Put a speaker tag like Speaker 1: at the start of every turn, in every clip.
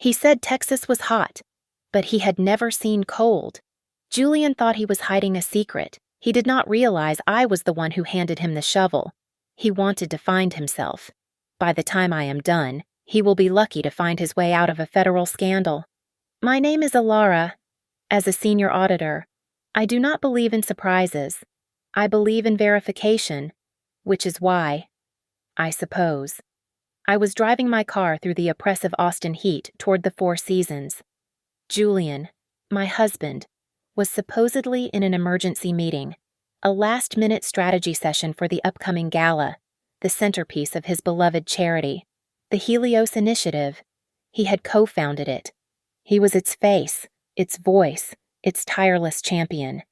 Speaker 1: He said Texas was hot, but he had never seen cold. Julian thought he was hiding a secret. He did not realize I was the one who handed him the shovel. He wanted to find himself. By the time I am done, he will be lucky to find his way out of a federal scandal. My name is Alara. As a senior auditor, I do not believe in surprises. I believe in verification, which is why, I suppose, I was driving my car through the oppressive Austin heat toward the Four Seasons. Julian, my husband, was supposedly in an emergency meeting, a last-minute strategy session for the upcoming gala, the centerpiece of his beloved charity, the Helios Initiative. He had co-founded it. He was its face, its voice, its tireless champion.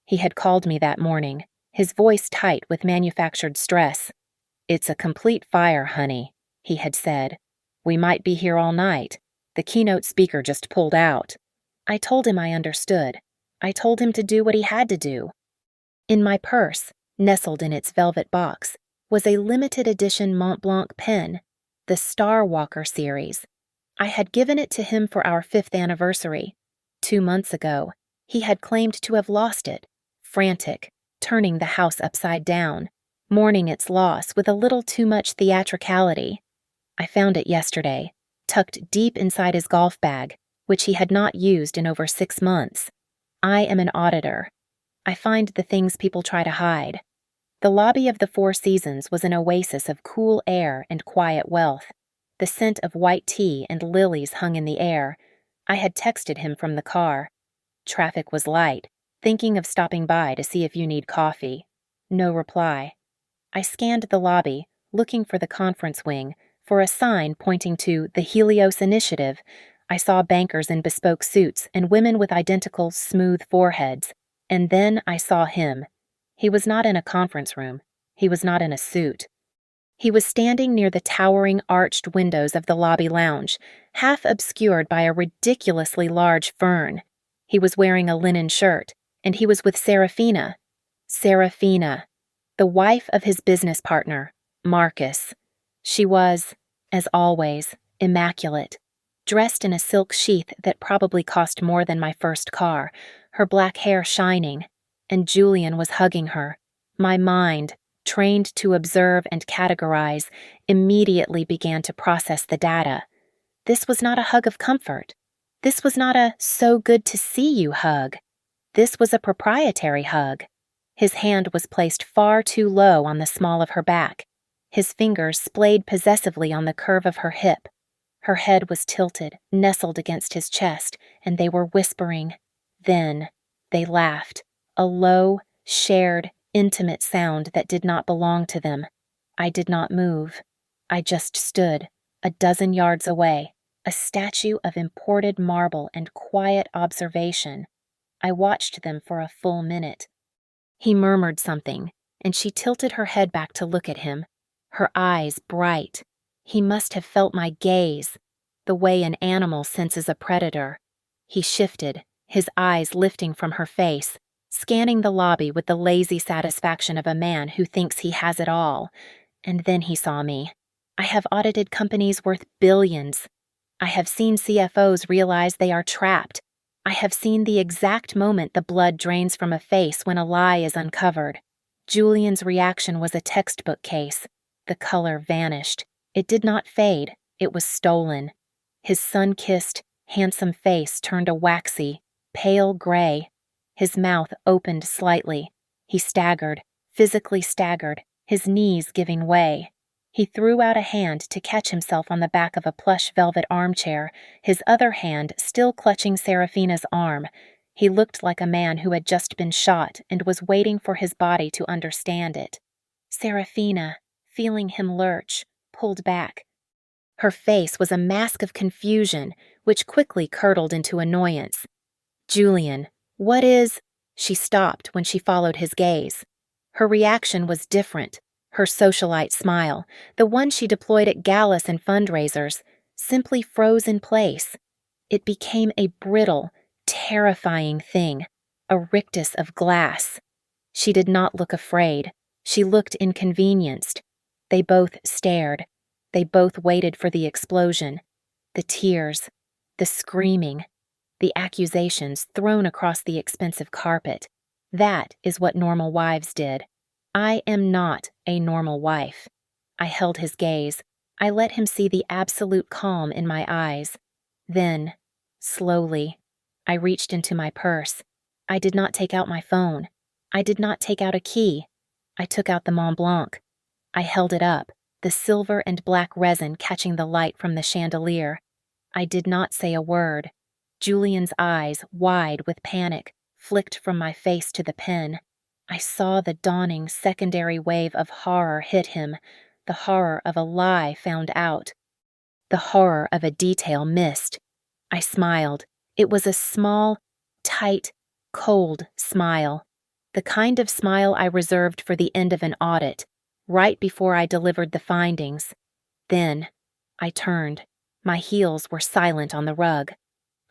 Speaker 1: He had called me that morning, his voice tight with manufactured stress. "It's a complete fire, honey," he had said. "We might be here all night. The keynote speaker just pulled out." I told him I understood. I told him to do what he had to do. In my purse, nestled in its velvet box, was a limited edition Mont Blanc pen, the Star Walker series. I had given it to him for our 5th anniversary. 2 months ago, he had claimed to have lost it, frantic, turning the house upside down, mourning its loss with a little too much theatricality. I found it yesterday, tucked deep inside his golf bag, which he had not used in over 6 months. I am an auditor. I find the things people try to hide. The lobby of the Four Seasons was an oasis of cool air and quiet wealth. The scent of white tea and lilies hung in the air. I had texted him from the car. Traffic was light, thinking of stopping by to see if you need coffee. No reply. I scanned the lobby, looking for the conference wing, for a sign pointing to the Helios Initiative. I saw bankers in bespoke suits and women with identical, smooth foreheads. And then I saw him. He was not in a conference room. He was not in a suit. He was standing near the towering arched windows of the lobby lounge, half obscured by a ridiculously large fern. He was wearing a linen shirt, and he was with Serafina. Serafina, the wife of his business partner, Marcus. She was, as always, immaculate, dressed in a silk sheath that probably cost more than my first car, her black hair shining, and Julian was hugging her. My mind, trained to observe and categorize, immediately began to process the data. This was not a hug of comfort. This was not a "so good to see you" hug. This was a proprietary hug. His hand was placed far too low on the small of her back. His fingers splayed possessively on the curve of her hip. Her head was tilted, nestled against his chest, and they were whispering. Then they laughed, a low, shared, intimate sound that did not belong to them. I did not move. I just stood, a dozen yards away, a statue of imported marble and quiet observation. I watched them for a full minute. He murmured something, and she tilted her head back to look at him, her eyes bright. He must have felt my gaze, the way an animal senses a predator. He shifted, his eyes lifting from her face, scanning the lobby with the lazy satisfaction of a man who thinks he has it all. And then he saw me. I have audited companies worth billions. I have seen CFOs realize they are trapped. I have seen the exact moment the blood drains from a face when a lie is uncovered. Julian's reaction was a textbook case. The color vanished. It did not fade. It was stolen. His sun-kissed, handsome face turned a waxy, pale gray. His mouth opened slightly. He staggered, physically staggered, his knees giving way. He threw out a hand to catch himself on the back of a plush velvet armchair, his other hand still clutching Serafina's arm. He looked like a man who had just been shot and was waiting for his body to understand it. Serafina, feeling him lurch, pulled back. Her face was a mask of confusion, which quickly curdled into annoyance. "Julian, what is—" She stopped when she followed his gaze. Her reaction was different. Her socialite smile, the one she deployed at galas and fundraisers, simply froze in place. It became a brittle, terrifying thing, a rictus of glass. She did not look afraid. She looked inconvenienced. They both stared. They both waited for the explosion. The tears. The screaming, the accusations thrown across the expensive carpet. That is what normal wives did. I am not a normal wife. I held his gaze. I let him see the absolute calm in my eyes. Then, slowly, I reached into my purse. I did not take out my phone. I did not take out a key. I took out the Mont Blanc. I held it up, the silver and black resin catching the light from the chandelier. I did not say a word. Julian's eyes, wide with panic, flicked from my face to the pen. I saw the dawning secondary wave of horror hit him, the horror of a lie found out, the horror of a detail missed. I smiled. It was a small, tight, cold smile, the kind of smile I reserved for the end of an audit, right before I delivered the findings. Then, I turned. My heels were silent on the rug.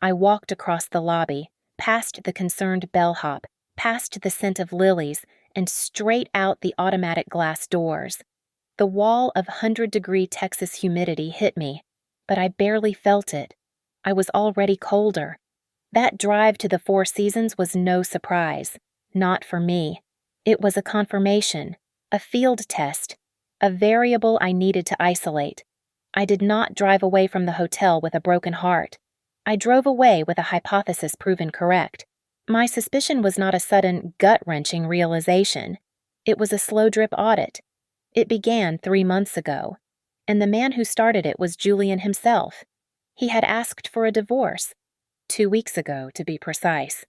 Speaker 1: I walked across the lobby, past the concerned bellhop, past the scent of lilies, and straight out the automatic glass doors. The wall of 100-degree Texas humidity hit me, but I barely felt it. I was already colder. That drive to the Four Seasons was no surprise. Not for me. It was a confirmation, a field test, a variable I needed to isolate. I did not drive away from the hotel with a broken heart. I drove away with a hypothesis proven correct. My suspicion was not a sudden, gut-wrenching realization. It was a slow-drip audit. It began 3 months ago, and the man who started it was Julian himself. He had asked for a divorce. 2 weeks ago, to be precise.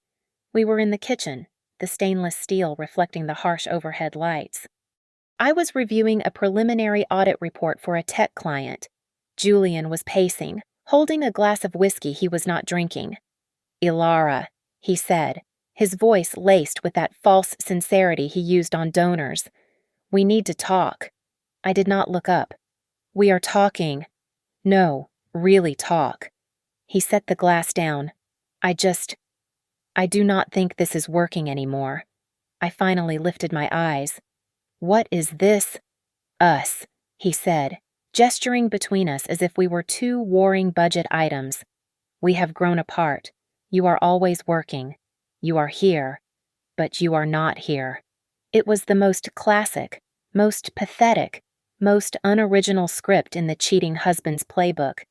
Speaker 1: We were in the kitchen, the stainless steel reflecting the harsh overhead lights. I was reviewing a preliminary audit report for a tech client. Julian was pacing, holding a glass of whiskey he was not drinking. "Ilara," he said, his voice laced with that false sincerity he used on donors. "We need to talk." I did not look up. "We are talking." "No, really talk." He set the glass down. I do not think this is working anymore." I finally lifted my eyes. "What is this?" "Us," he said, gesturing between us as if we were two warring budget items. "We have grown apart. You are always working. You are here, but you are not here." It was the most classic, most pathetic, most unoriginal script in the cheating husband's playbook.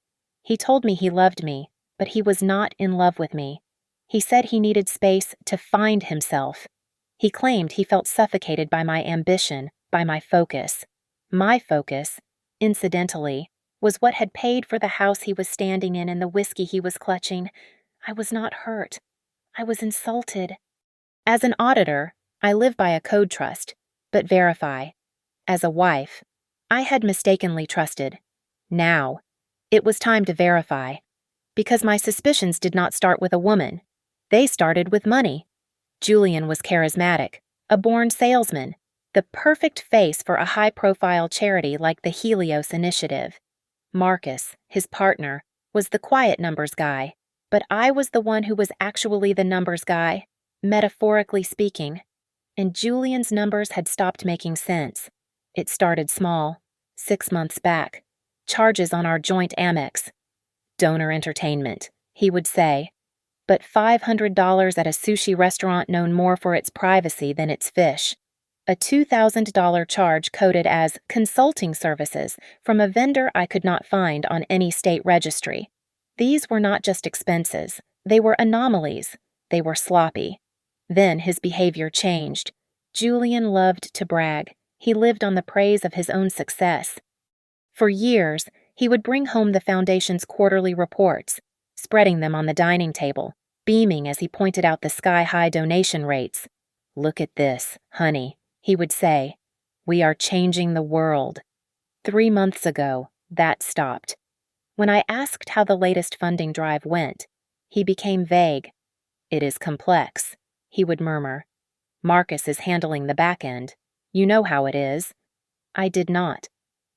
Speaker 1: He told me he loved me, but he was not in love with me. He said he needed space to find himself. He claimed he felt suffocated by my ambition, by my focus. My focus, incidentally, was what had paid for the house he was standing in and the whiskey he was clutching. I was not hurt. I was insulted. As an auditor, I live by a code trust, but verify. As a wife, I had mistakenly trusted. Now, it was time to verify. Because my suspicions did not start with a woman. They started with money. Julian was charismatic, a born salesman, the perfect face for a high-profile charity like the Helios Initiative. Marcus, his partner, was the quiet numbers guy, but I was the one who was actually the numbers guy, metaphorically speaking. And Julian's numbers had stopped making sense. It started small, 6 months back. Charges on our joint Amex. "Donor entertainment," he would say. But $500 at a sushi restaurant known more for its privacy than its fish. A $2,000 charge coded as consulting services from a vendor I could not find on any state registry. These were not just expenses. They were anomalies. They were sloppy. Then his behavior changed. Julian loved to brag. He lived on the praise of his own success. For years, he would bring home the foundation's quarterly reports, spreading them on the dining table, beaming as he pointed out the sky-high donation rates. "Look at this, honey," he would say. "We are changing the world." 3 months ago, that stopped. When I asked how the latest funding drive went, he became vague. "It is complex," he would murmur. "Marcus is handling the back end. You know how it is." I did not.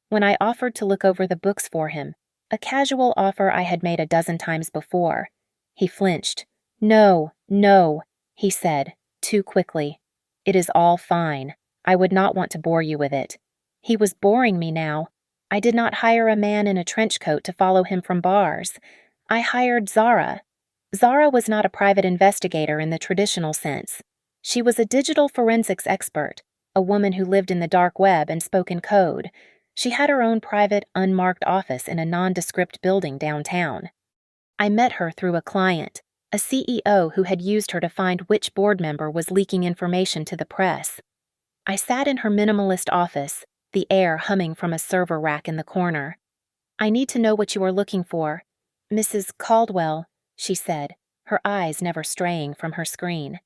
Speaker 1: When I offered to look over the books for him, a casual offer I had made a dozen times before, he flinched. "No, no," he said, too quickly. "It is all fine. I would not want to bore you with it." He was boring me now. I did not hire a man in a trench coat to follow him from bars. I hired Zara. Zara was not a private investigator in the traditional sense. She was a digital forensics expert, a woman who lived in the dark web and spoke in code. She had her own private, unmarked office in a nondescript building downtown. I met her through a client, a CEO who had used her to find which board member was leaking information to the press. I sat in her minimalist office, the air humming from a server rack in the corner. "I need to know what you are looking for. Mrs. Caldwell," she said, her eyes never straying from her screen.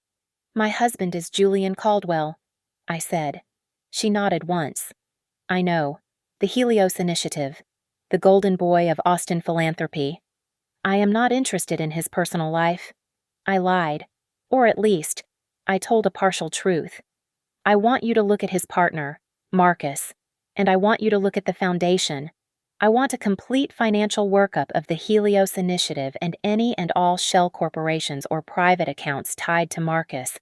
Speaker 1: "My husband is Julian Caldwell," I said. She nodded once. "I know. The Helios Initiative. The golden boy of Austin philanthropy. I am not interested in his personal life." I lied. Or at least, I told a partial truth. "I want you to look at his partner, Marcus, and I want you to look at the foundation. I want a complete financial workup of the Helios Initiative and any and all shell corporations or private accounts tied to Marcus."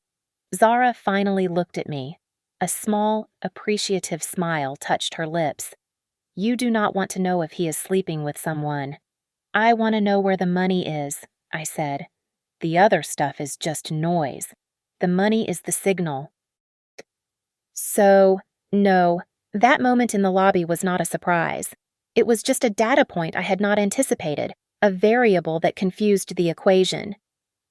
Speaker 1: Zara finally looked at me. A small, appreciative smile touched her lips. "You do not want to know if he is sleeping with someone." "I want to know where the money is," I said. "The other stuff is just noise. The money is the signal." So, no, that moment in the lobby was not a surprise. It was just a data point I had not anticipated, a variable that confused the equation.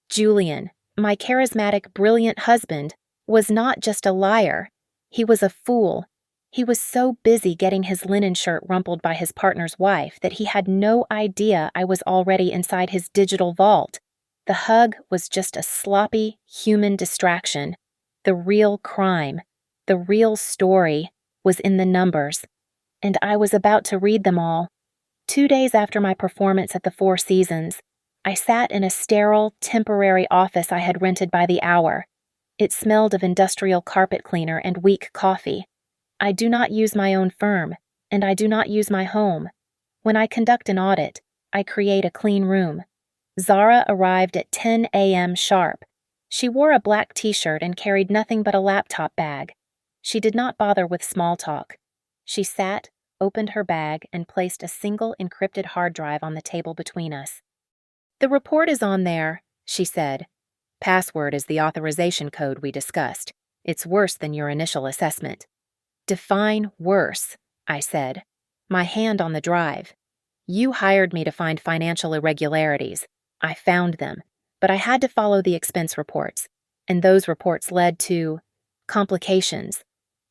Speaker 1: Julian, my charismatic, brilliant husband, was not just a liar. He was a fool. He was so busy getting his linen shirt rumpled by his partner's wife that he had no idea I was already inside his digital vault. The hug was just a sloppy, human distraction. The real crime, the real story, was in the numbers, and I was about to read them all. 2 days after my performance at the Four Seasons, I sat in a sterile, temporary office I had rented by the hour. It smelled of industrial carpet cleaner and weak coffee. I do not use my own firm, and I do not use my home. When I conduct an audit, I create a clean room. Zara arrived at 10 a.m. sharp. She wore a black t-shirt and carried nothing but a laptop bag. She did not bother with small talk. She sat, opened her bag, and placed a single encrypted hard drive on the table between us. "The report is on there," she said. "Password is the authorization code we discussed. It's worse than your initial assessment." "Define worse," I said, my hand on the drive. "You hired me to find financial irregularities. I found them, but I had to follow the expense reports, and those reports led to complications."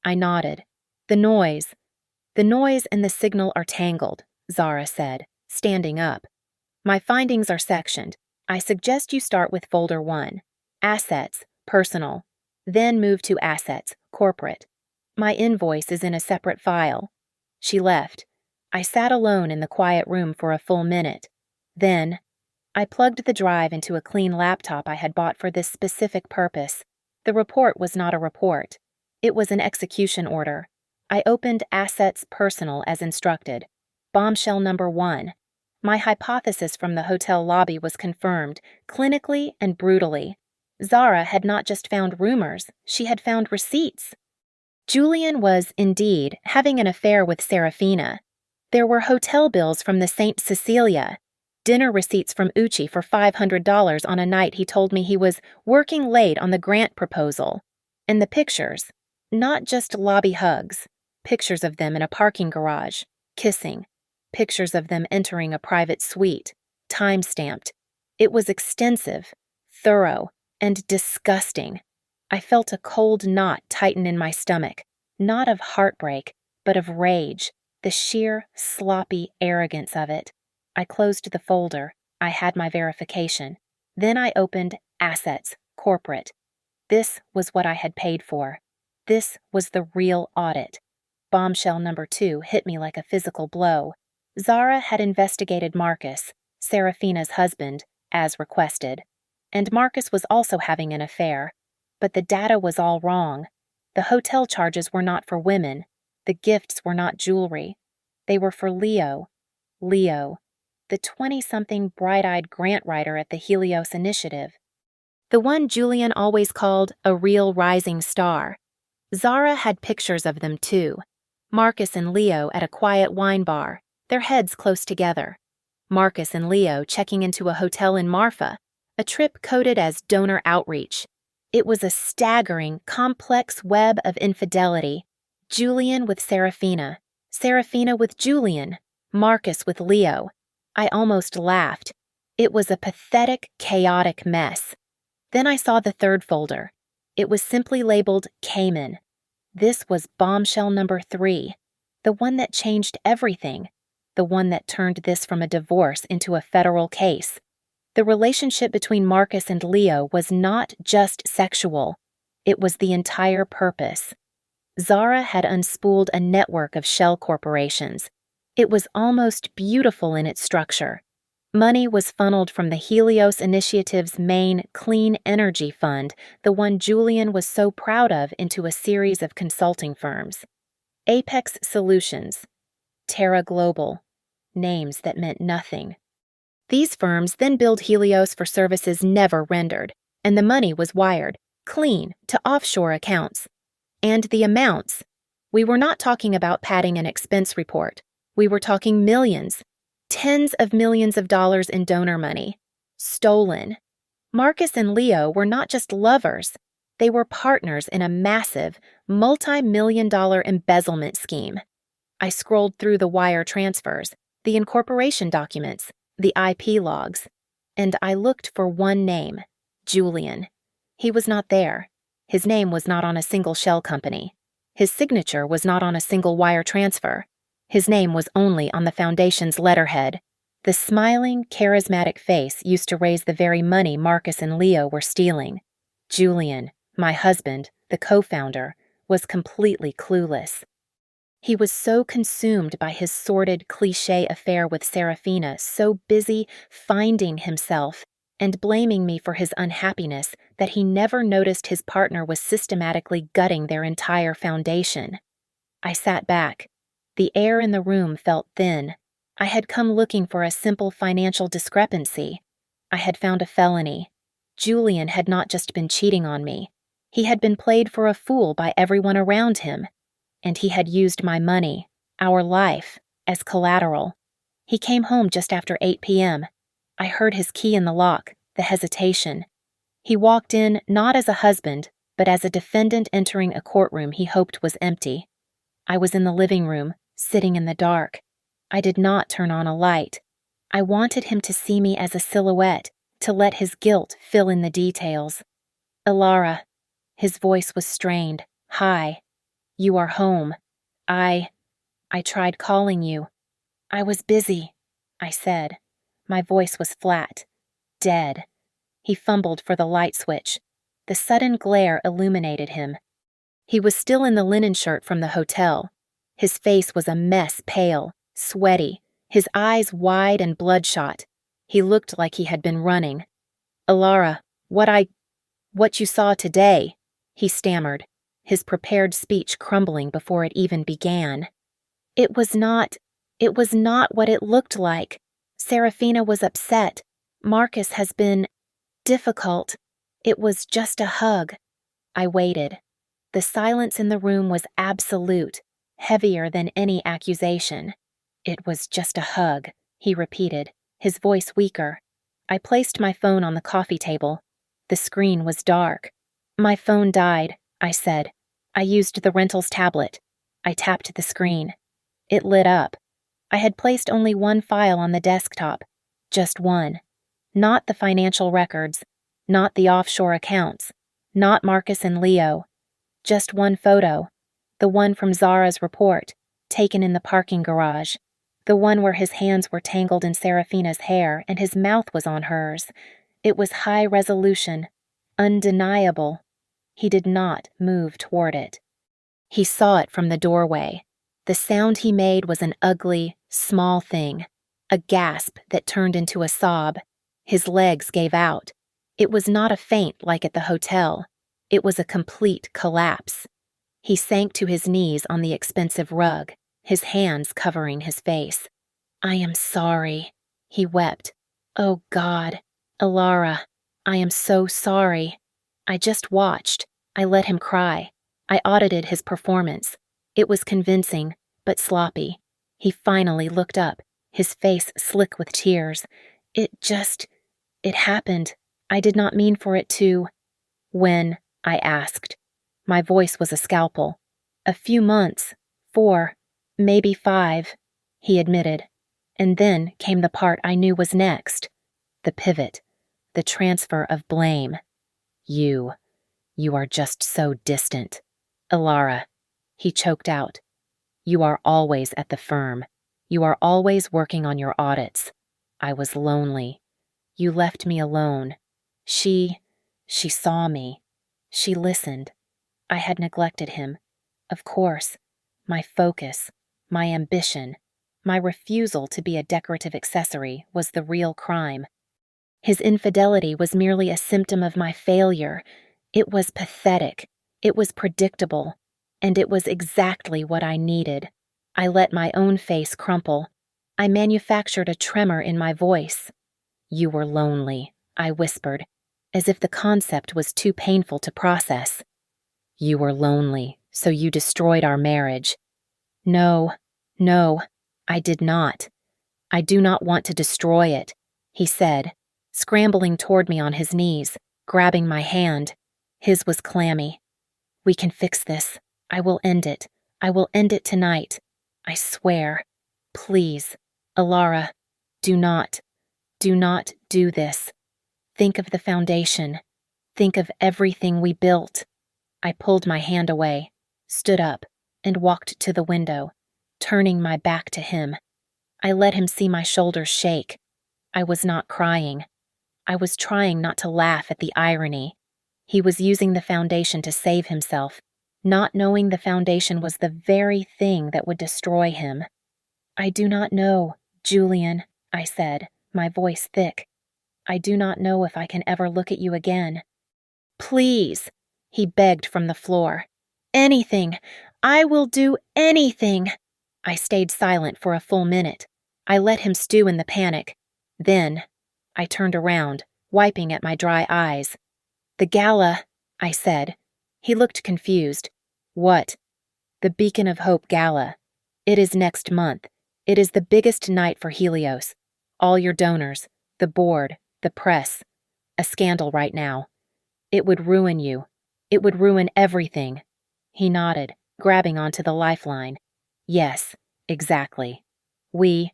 Speaker 1: I nodded. The noise and the signal are tangled," Zara said, standing up. "My findings are sectioned. I suggest you start with Folder 1, Assets, Personal, then move to Assets, Corporate. My invoice is in a separate file." She left. I sat alone in the quiet room for a full minute. Then, I plugged the drive into a clean laptop I had bought for this specific purpose. The report was not a report. It was an execution order. I opened Assets Personal as instructed. Bombshell number 1. My hypothesis from the hotel lobby was confirmed, clinically and brutally. Zara had not just found rumors, she had found receipts. Julian was, indeed, having an affair with Serafina. There were hotel bills from the St. Cecilia, dinner receipts from Uchi for $500 on a night he told me he was working late on the grant proposal. And the pictures, not just lobby hugs, pictures of them in a parking garage, kissing, pictures of them entering a private suite, time-stamped. It was extensive, thorough, and disgusting. I felt a cold knot tighten in my stomach, not of heartbreak, but of rage, the sheer, sloppy arrogance of it. I closed the folder. I had my verification. Then I opened Assets, Corporate. This was what I had paid for. This was the real audit. Bombshell number 2 hit me like a physical blow. Zara had investigated Marcus, Serafina's husband, as requested. And Marcus was also having an affair. But the data was all wrong. The hotel charges were not for women. The gifts were not jewelry. They were for Leo. Leo, the 20-something bright-eyed grant writer at the Helios Initiative. The one Julian always called a real rising star. Zara had pictures of them too. Marcus and Leo at a quiet wine bar, their heads close together. Marcus and Leo checking into a hotel in Marfa, a trip coded as donor outreach. It was a staggering, complex web of infidelity. Julian with Serafina, Serafina with Julian, Marcus with Leo. I almost laughed. It was a pathetic, chaotic mess. Then I saw the third folder. It was simply labeled Cayman. This was bombshell number 3, the one that changed everything, the one that turned this from a divorce into a federal case. The relationship between Marcus and Leo was not just sexual. It was the entire purpose. Zara had unspooled a network of shell corporations. It was almost beautiful in its structure. Money was funneled from the Helios Initiative's main clean energy fund, the one Julian was so proud of, into a series of consulting firms. Apex Solutions, Terra Global, names that meant nothing. These firms then billed Helios for services never rendered, and the money was wired, clean, to offshore accounts. And the amounts. We were not talking about padding an expense report. We were talking millions, tens of millions of dollars in donor money. Stolen. Marcus and Leo were not just lovers. They were partners in a massive, multi-million-dollar embezzlement scheme. I scrolled through the wire transfers, the incorporation documents, the IP logs, and I looked for one name, Julian. He was not there. His name was not on a single shell company. His signature was not on a single wire transfer. His name was only on the foundation's letterhead. The smiling, charismatic face used to raise the very money Marcus and Leo were stealing. Julian, my husband, the co-founder, was completely clueless. He was so consumed by his sordid, cliché affair with Serafina, so busy finding himself and blaming me for his unhappiness, that he never noticed his partner was systematically gutting their entire foundation. I sat back. The air in the room felt thin. I had come looking for a simple financial discrepancy. I had found a felony. Julian had not just been cheating on me. He had been played for a fool by everyone around him. And he had used my money, our life, as collateral. He came home just after 8 p.m. I heard his key in the lock, the hesitation. He walked in not as a husband, but as a defendant entering a courtroom he hoped was empty. I was in the living room, sitting in the dark. I did not turn on a light. I wanted him to see me as a silhouette, to let his guilt fill in the details. Ilara. His voice was strained, high. You are home. I tried calling you. I was busy, I said. My voice was flat, dead. He fumbled for the light switch. The sudden glare illuminated him. He was still in the linen shirt from the hotel. His face was a mess pale, sweaty, his eyes wide and bloodshot. He looked like he had been running. Ilara, what you saw today, he stammered, his prepared speech crumbling before it even began. It was not what it looked like. Serafina was upset. Marcus has been difficult. It was just a hug. I waited. The silence in the room was absolute, heavier than any accusation. It was just a hug, he repeated, his voice weaker. I placed my phone on the coffee table. The screen was dark. My phone died, I said. I used the rental's tablet. I tapped the screen. It lit up. I had placed only one file on the desktop. Just one. Not the financial records. Not the offshore accounts. Not Marcus and Leo. Just one photo. The one from Zara's report, taken in the parking garage. The one where his hands were tangled in Serafina's hair and his mouth was on hers. It was high resolution. Undeniable. He did not move toward it. He saw it from the doorway. The sound he made was an ugly, small thing, a gasp that turned into a sob. His legs gave out. It was not a faint like at the hotel. It was a complete collapse. He sank to his knees on the expensive rug, his hands covering his face. I am sorry, he wept. Oh God, Ilara, I am so sorry. I just watched. I let him cry. I audited his performance. It was convincing, but sloppy. He finally looked up, his face slick with tears. It happened. I did not mean for it to. When? I asked. My voice was a scalpel. A few months. 4, maybe 5, he admitted. And then came the part I knew was next. The pivot. The transfer of blame. You are just so distant. Ilara, he choked out. You are always at the firm. You are always working on your audits. I was lonely. You left me alone. She saw me. She listened. I had neglected him. Of course. My focus, my ambition, my refusal to be a decorative accessory was the real crime. His infidelity was merely a symptom of my failure. It was pathetic. It was predictable. And it was exactly what I needed. I let my own face crumple. I manufactured a tremor in my voice. You were lonely, I whispered, as if the concept was too painful to process. You were lonely, so you destroyed our marriage. No, I did not. I do not want to destroy it, he said, scrambling toward me on his knees, grabbing my hand. His was clammy. We can fix this. I will end it. I will end it tonight. I swear. Please, Ilara, do not do this. Think of the foundation. Think of everything we built. I pulled my hand away, stood up, and walked to the window, turning my back to him. I let him see my shoulders shake. I was not crying. I was trying not to laugh at the irony. He was using the foundation to save himself, not knowing the foundation was the very thing that would destroy him. I do not know, Julian, I said, my voice thick. I do not know if I can ever look at you again. Please, he begged from the floor. Anything. I will do anything. I stayed silent for a full minute. I let him stew in the panic. Then, I turned around, wiping at my dry eyes. The gala, I said. He looked confused. What? The Beacon of Hope Gala. It is next month. It is the biggest night for Helios. All your donors, the board, the press. A scandal right now. It would ruin you. It would ruin everything. He nodded, grabbing onto the lifeline. Yes, exactly. We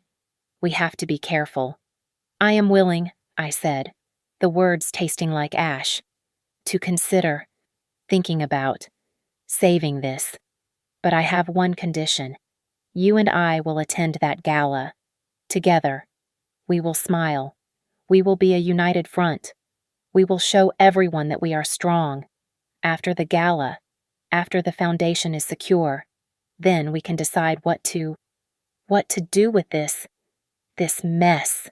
Speaker 1: have to be careful. I am willing, I said, the words tasting like ash. To consider, thinking about, saving this. But I have one condition. You and I will attend that gala. Together. We will smile. We will be a united front. We will show everyone that we are strong. After the gala, after the foundation is secure, then we can decide what to do with this mess.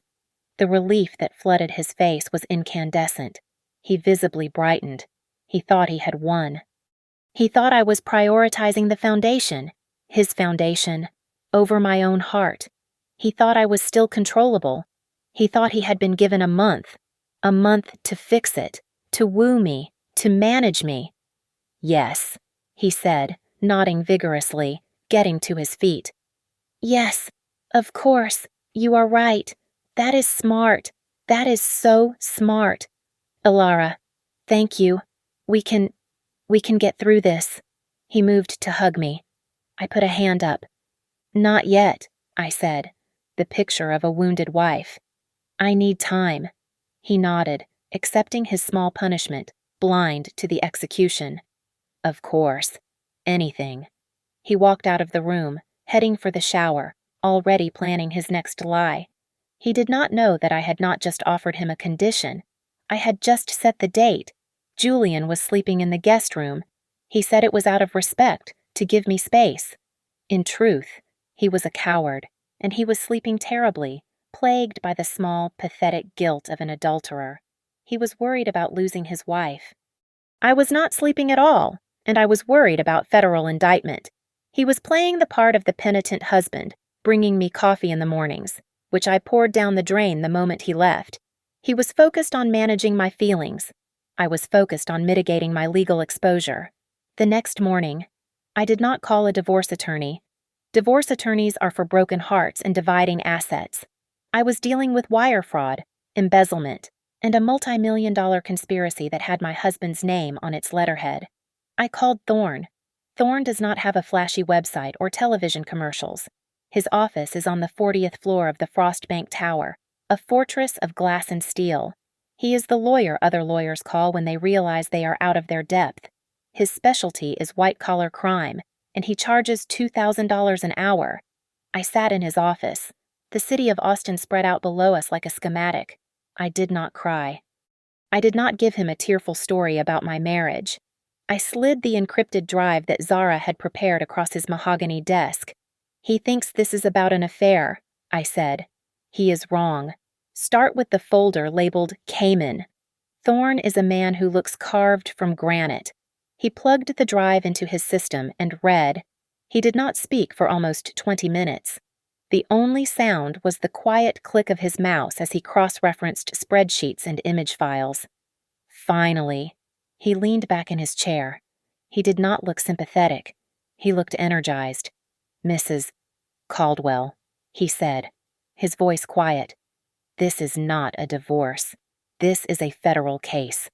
Speaker 1: The relief that flooded his face was incandescent. He visibly brightened. He thought he had won. He thought I was prioritizing the foundation, his foundation, over my own heart. He thought I was still controllable. He thought he had been given a month to fix it, to woo me, to manage me. Yes, he said, nodding vigorously, getting to his feet. Yes, of course, you are right. That is smart. That is so smart. Ilara, thank you. We can get through this. He moved to hug me. I put a hand up. Not yet, I said, the picture of a wounded wife. I need time. He nodded, accepting his small punishment, blind to the execution. Of course. Anything. He walked out of the room, heading for the shower, already planning his next lie. He did not know that I had not just offered him a condition. I had just set the date. Julian was sleeping in the guest room. He said it was out of respect, to give me space. In truth, he was a coward, and he was sleeping terribly, plagued by the small, pathetic guilt of an adulterer. He was worried about losing his wife. I was not sleeping at all, and I was worried about federal indictment. He was playing the part of the penitent husband, bringing me coffee in the mornings, which I poured down the drain the moment he left. He was focused on managing my feelings. I was focused on mitigating my legal exposure. The next morning, I did not call a divorce attorney. Divorce attorneys are for broken hearts and dividing assets. I was dealing with wire fraud, embezzlement, and a multi-million-dollar conspiracy that had my husband's name on its letterhead. I called Thorne. Thorne does not have a flashy website or television commercials. His office is on the 40th floor of the Frostbank Tower, a fortress of glass and steel. He is the lawyer other lawyers call when they realize they are out of their depth. His specialty is white-collar crime, and he charges $2,000 an hour. I sat in his office. The city of Austin spread out below us like a schematic. I did not cry. I did not give him a tearful story about my marriage. I slid the encrypted drive that Zara had prepared across his mahogany desk. He thinks this is about an affair, I said. He is wrong. Start with the folder labeled Cayman. Thorne is a man who looks carved from granite. He plugged the drive into his system and read. He did not speak for almost 20 minutes. The only sound was the quiet click of his mouse as he cross-referenced spreadsheets and image files. Finally, he leaned back in his chair. He did not look sympathetic. He looked energized. Mrs. Caldwell, he said, his voice quiet. This is not a divorce. This is a federal case.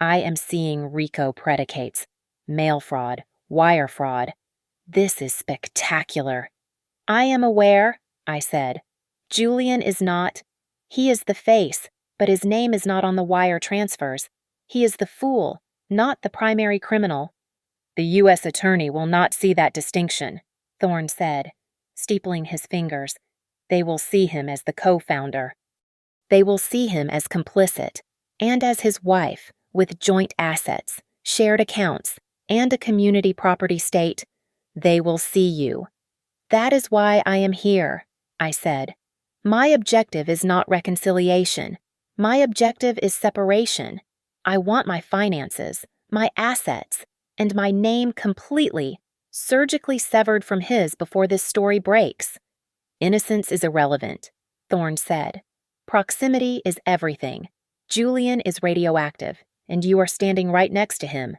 Speaker 1: I am seeing RICO predicates, mail fraud, wire fraud. This is spectacular. I am aware, I said. Julian is not. He is the face, but his name is not on the wire transfers. He is the fool, not the primary criminal. The U.S. attorney will not see that distinction, Thorne said, steepling his fingers. They will see him as the co-founder. They will see him as complicit, and as his wife, with joint assets, shared accounts, and a community property state. They will see you. That is why I am here, I said. My objective is not reconciliation. My objective is separation. I want my finances, my assets, and my name completely, surgically severed from his before this story breaks. Innocence is irrelevant, Thorne said. Proximity is everything. Julian is radioactive, and you are standing right next to him.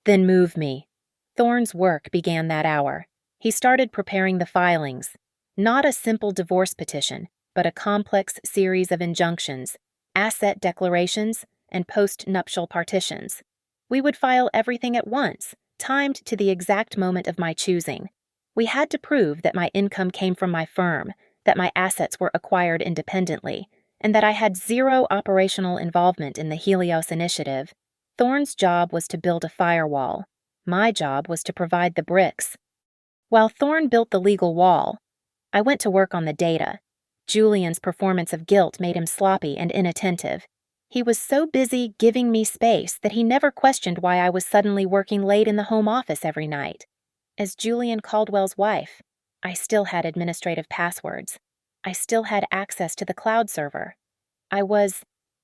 Speaker 1: Then move me. Thorne's work began that hour. He started preparing the filings. Not a simple divorce petition, but a complex series of injunctions, asset declarations, and post-nuptial partitions. We would file everything at once, timed to the exact moment of my choosing. We had to prove that my income came from my firm, that my assets were acquired independently, and that I had zero operational involvement in the Helios initiative. Thorne's job was to build a firewall. My job was to provide the bricks. While Thorne built the legal wall, I went to work on the data. Julian's performance of guilt made him sloppy and inattentive. He was so busy giving me space that he never questioned why I was suddenly working late in the home office every night. As Julian Caldwell's wife, I still had administrative passwords. I still had access to the cloud server. I was,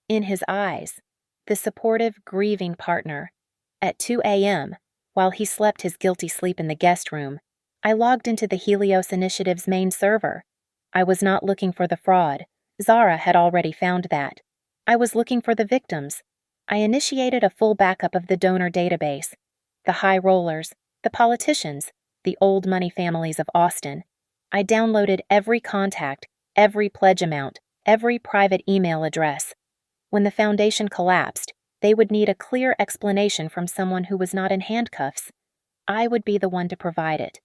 Speaker 1: in his eyes, the supportive, grieving partner. At 2 a.m., while he slept his guilty sleep in the guest room, I logged into the Helios Initiative's main server. I was not looking for the fraud. Zara had already found that. I was looking for the victims. I initiated a full backup of the donor database. The high rollers, the politicians, the old money families of Austin. I downloaded every contact, every pledge amount, every private email address. When the foundation collapsed, they would need a clear explanation from someone who was not in handcuffs. I would be the one to provide it.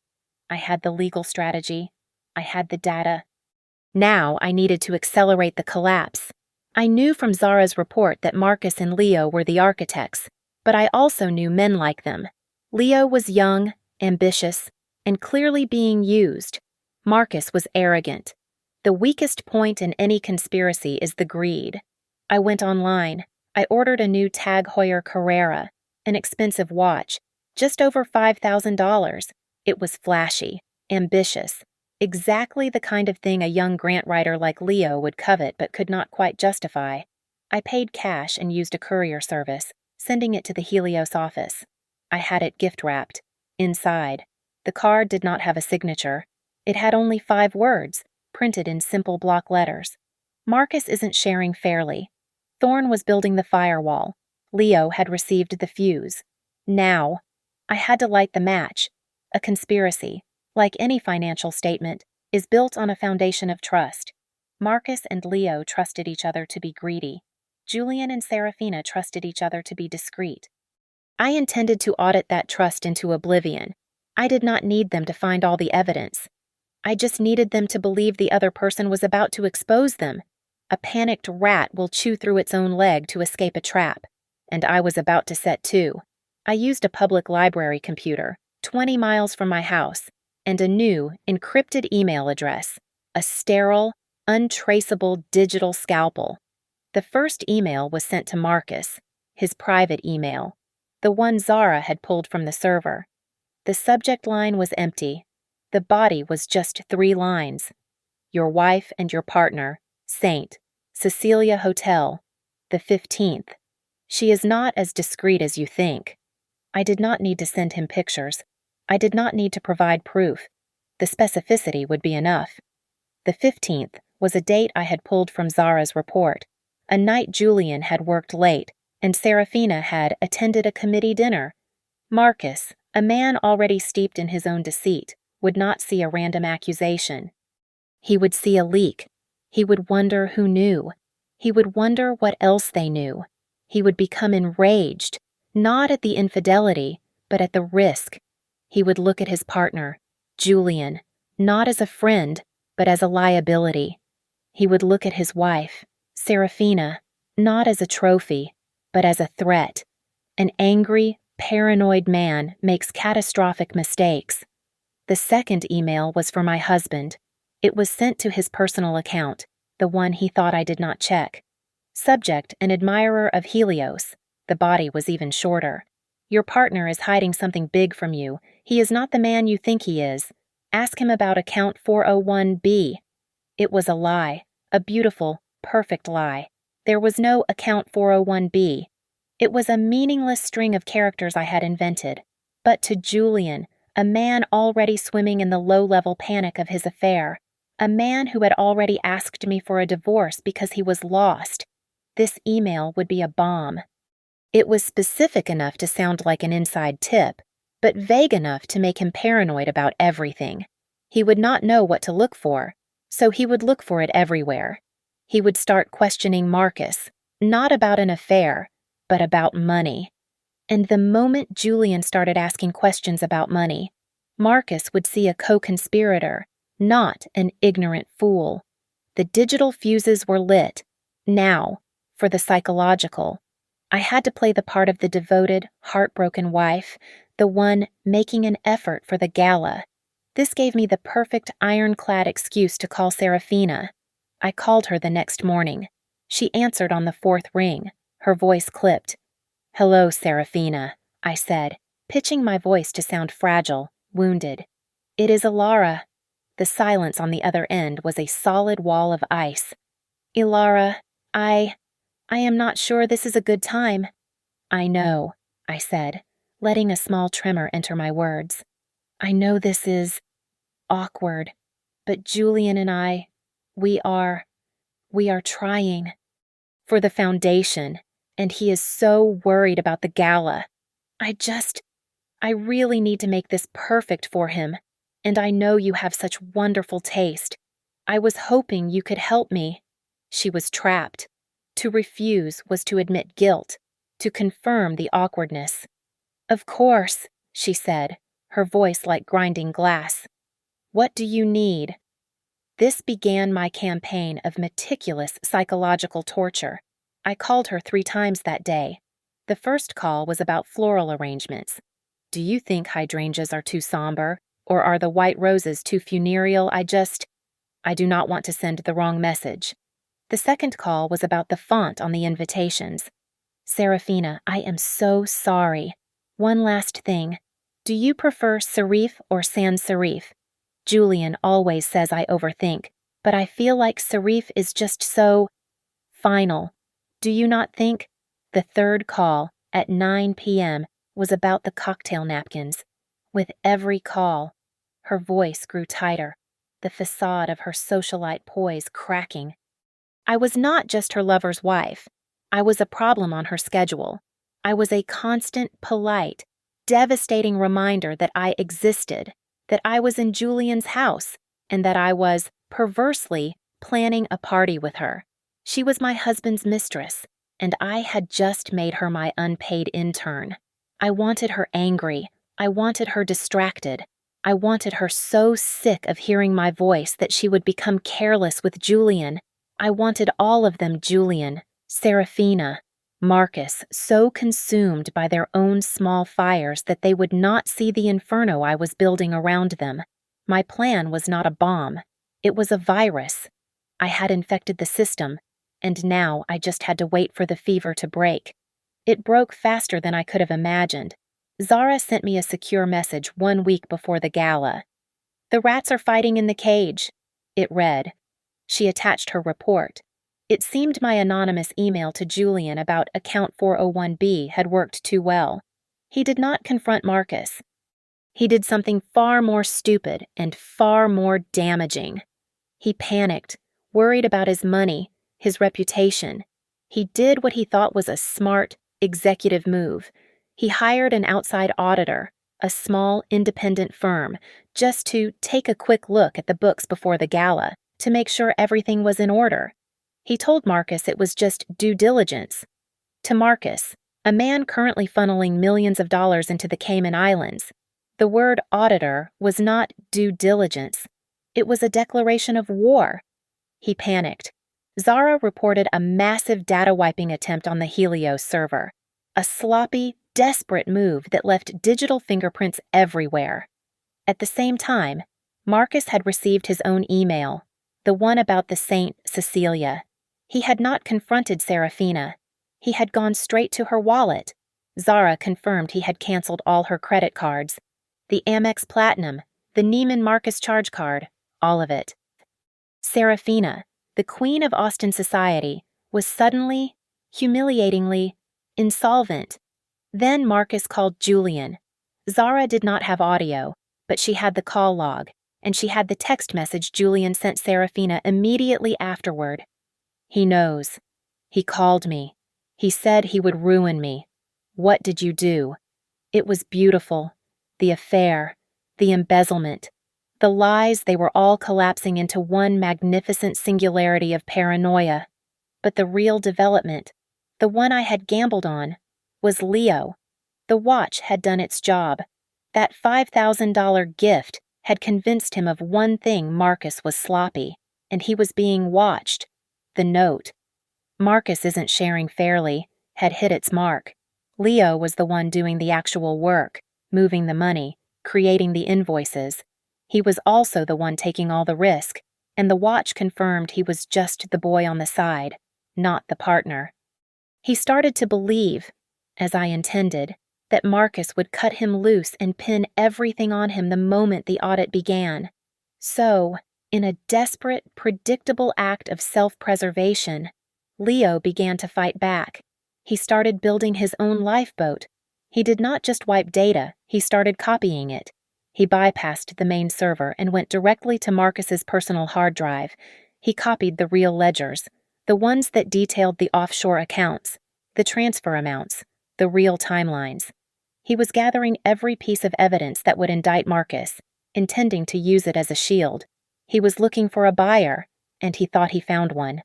Speaker 1: I had the legal strategy. I had the data. Now I needed to accelerate the collapse. I knew from Zara's report that Marcus and Leo were the architects, but I also knew men like them. Leo was young, ambitious, and clearly being used. Marcus was arrogant. The weakest point in any conspiracy is the greed. I went online. I ordered a new Tag Heuer Carrera, an expensive watch, just over $5,000. It was flashy, ambitious, exactly the kind of thing a young grant writer like Leo would covet but could not quite justify. I paid cash and used a courier service, sending it to the Helios office. I had it gift-wrapped. Inside, the card did not have a signature. It had only 5 words, printed in simple block letters. Marcus isn't sharing fairly. Thorne was building the firewall. Leo had received the fuse. Now, I had to light the match. A conspiracy. like any financial statement, is built on a foundation of trust. Marcus and Leo trusted each other to be greedy. Julian and Serafina trusted each other to be discreet. I intended to audit that trust into oblivion. I did not need them to find all the evidence. I just needed them to believe the other person was about to expose them. A panicked rat will chew through its own leg to escape a trap, and I was about to set two. I used a public library computer, 20 miles from my house, and a new, encrypted email address, a sterile, untraceable digital scalpel. The first email was sent to Marcus, his private email, the one Zara had pulled from the server. The subject line was empty. The body was just 3 lines. Your wife and your partner, Saint, Cecilia Hotel, the 15th. She is not as discreet as you think. I did not need to send him pictures. I did not need to provide proof. The specificity would be enough. The 15th was a date I had pulled from Zara's report, a night Julian had worked late, and Serafina had attended a committee dinner. Marcus, a man already steeped in his own deceit, would not see a random accusation. He would see a leak. He would wonder who knew. He would wonder what else they knew. He would become enraged, not at the infidelity, but at the risk. He would look at his partner, Julian, not as a friend, but as a liability. He would look at his wife, Serafina, not as a trophy, but as a threat. An angry, paranoid man makes catastrophic mistakes. The second email was for my husband. It was sent to his personal account, the one he thought I did not check. Subject, an admirer of Helios. The body was even shorter. Your partner is hiding something big from you. He is not the man you think he is. Ask him about account 401B. It was a lie, a beautiful, perfect lie. There was no account 401B. It was a meaningless string of characters I had invented. But to Julian, a man already swimming in the low-level panic of his affair, a man who had already asked me for a divorce because he was lost, this email would be a bomb. It was specific enough to sound like an inside tip, but vague enough to make him paranoid about everything. He would not know what to look for, so he would look for it everywhere. He would start questioning Marcus, not about an affair, but about money. And the moment Julian started asking questions about money, Marcus would see a co-conspirator, not an ignorant fool. The digital fuses were lit. Now, for the psychological. I had to play the part of the devoted, heartbroken wife, the one making an effort for the gala. This gave me the perfect ironclad excuse to call Serafina. I called her the next morning. She answered on the 4th ring, her voice clipped. "Hello, Serafina," I said, pitching my voice to sound fragile, wounded. "It is Ilara." The silence on the other end was a solid wall of ice. "Ilara, I am not sure this is a good time." "I know," I said, letting a small tremor enter my words. "I know this is awkward, but Julian and we are trying for the foundation, and he is so worried about the gala. I really need to make this perfect for him, and I know you have such wonderful taste. I was hoping you could help me." She was trapped. To refuse was to admit guilt, to confirm the awkwardness. "Of course," she said, her voice like grinding glass. "What do you need?" This began my campaign of meticulous psychological torture. I called her 3 times that day. The first call was about floral arrangements. "Do you think hydrangeas are too somber, or are the white roses too funereal? I do not want to send the wrong message." The second call was about the font on the invitations. "Serafina, I am so sorry. One last thing. Do you prefer serif or sans serif? Julian always says I overthink, but I feel like serif is just so final. Do you not think?" The third call, at 9 p.m., was about the cocktail napkins. With every call, her voice grew tighter, the facade of her socialite poise cracking. I was not just her lover's wife. I was a problem on her schedule. I was a constant, polite, devastating reminder that I existed, that I was in Julian's house, and that I was, perversely, planning a party with her. She was my husband's mistress, and I had just made her my unpaid intern. I wanted her angry. I wanted her distracted. I wanted her so sick of hearing my voice that she would become careless with Julian. I wanted all of them Julian, Serafina, Marcus, so consumed by their own small fires that they would not see the inferno I was building around them. My plan was not a bomb. It was a virus. I had infected the system, and now I just had to wait for the fever to break. It broke faster than I could have imagined. Zara sent me a secure message 1 week before the gala. "The rats are fighting in the cage," it read. She attached her report. It seemed my anonymous email to Julian about account 401B had worked too well. He did not confront Marcus. He did something far more stupid and far more damaging. He panicked, worried about his money, his reputation. He did what he thought was a smart, executive move. He hired an outside auditor, a small, independent firm, just to take a quick look at the books before the gala, to make sure everything was in order. He told Marcus it was just due diligence. To Marcus, a man currently funneling millions of dollars into the Cayman Islands, the word auditor was not due diligence. It was a declaration of war. He panicked. Zara reported a massive data wiping attempt on the Helios server, a sloppy, desperate move that left digital fingerprints everywhere. At the same time, Marcus had received his own email, the one about the Saint Cecilia. He had not confronted Serafina. He had gone straight to her wallet. Zara confirmed he had canceled all her credit cards. The Amex Platinum, the Neiman Marcus charge card, all of it. Serafina, the queen of Austin society, was suddenly, humiliatingly, insolvent. Then Marcus called Julian. Zara did not have audio, but she had the call log, and she had the text message Julian sent Serafina immediately afterward. "He knows. He called me. He said he would ruin me. What did you do?" It was beautiful. The affair, the embezzlement, the lies, they were all collapsing into one magnificent singularity of paranoia. But the real development, the one I had gambled on, was Leo. The watch had done its job. That $5,000 gift had convinced him of one thing: Marcus was sloppy, and he was being watched. The note. Marcus isn't sharing fairly, had hit its mark. Leo was the one doing the actual work, moving the money, creating the invoices. He was also the one taking all the risk, and the watch confirmed he was just the boy on the side, not the partner. He started to believe, as I intended, that Marcus would cut him loose and pin everything on him the moment the audit began. So, in a desperate, predictable act of self-preservation, Leo began to fight back. He started building his own lifeboat. He did not just wipe data, he started copying it. He bypassed the main server and went directly to Marcus's personal hard drive. He copied the real ledgers, the ones that detailed the offshore accounts, the transfer amounts, the real timelines. He was gathering every piece of evidence that would indict Marcus, intending to use it as a shield. He was looking for a buyer, and he thought he found one.